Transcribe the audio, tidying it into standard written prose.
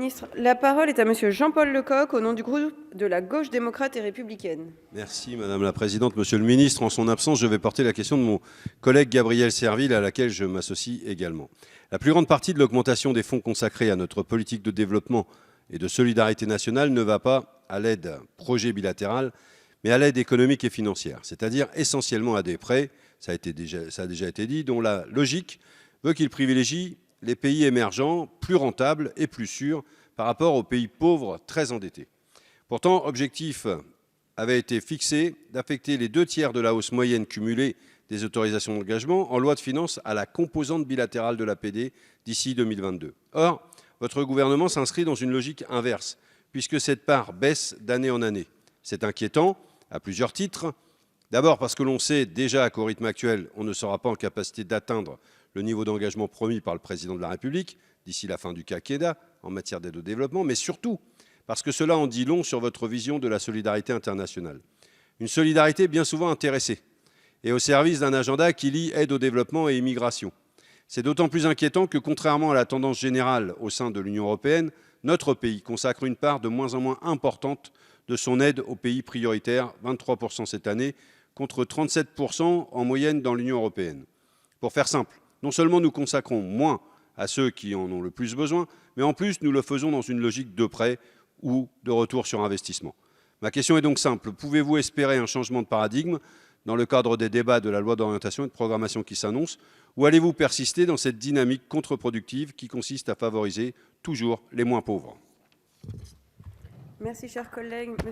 ministre. La parole est à monsieur Jean-Paul Lecoq, au nom du groupe de la Gauche démocrate et républicaine. Merci Madame la Présidente. Monsieur le Ministre, en son absence, je vais porter la question de mon collègue Gabriel Serville, à laquelle je m'associe également. La plus grande partie de l'augmentation des fonds consacrés à notre politique de développement et de solidarité nationale ne va pas à l'aide projet bilatérale, mais à l'aide économique et financière, c'est-à-dire essentiellement à des prêts, ça a déjà été dit, dont la logique veut qu'ils privilégient les pays émergents plus rentables et plus sûrs par rapport aux pays pauvres très endettés. Pourtant, objectif avait été fixé d'affecter les 2/3 de la hausse moyenne cumulée des autorisations d'engagement en loi de finances à la composante bilatérale de l'APD d'ici 2022. Or, votre gouvernement s'inscrit dans une logique inverse, puisque cette part baisse d'année en année. C'est inquiétant à plusieurs titres. D'abord parce que l'on sait déjà qu'au rythme actuel, on ne sera pas en capacité d'atteindre le niveau d'engagement promis par le président de la République d'ici la fin du quinquennat en matière d'aide au développement, mais surtout parce que cela en dit long sur votre vision de la solidarité internationale. Une solidarité bien souvent intéressée et au service d'un agenda qui lie aide au développement et immigration. C'est d'autant plus inquiétant que, contrairement à la tendance générale au sein de l'Union européenne, notre pays consacre une part de moins en moins importante de son aide aux pays prioritaires, 23% cette année, contre 37% en moyenne dans l'Union européenne. Pour faire simple, non seulement nous consacrons moins à ceux qui en ont le plus besoin, mais en plus nous le faisons dans une logique de prêt ou de retour sur investissement. Ma question est donc simple. Pouvez-vous espérer un changement de paradigme dans le cadre des débats de la loi d'orientation et de programmation qui s'annonce, ou allez-vous persister dans cette dynamique contre-productive qui consiste à favoriser toujours les moins pauvres ? Merci, cher collègue.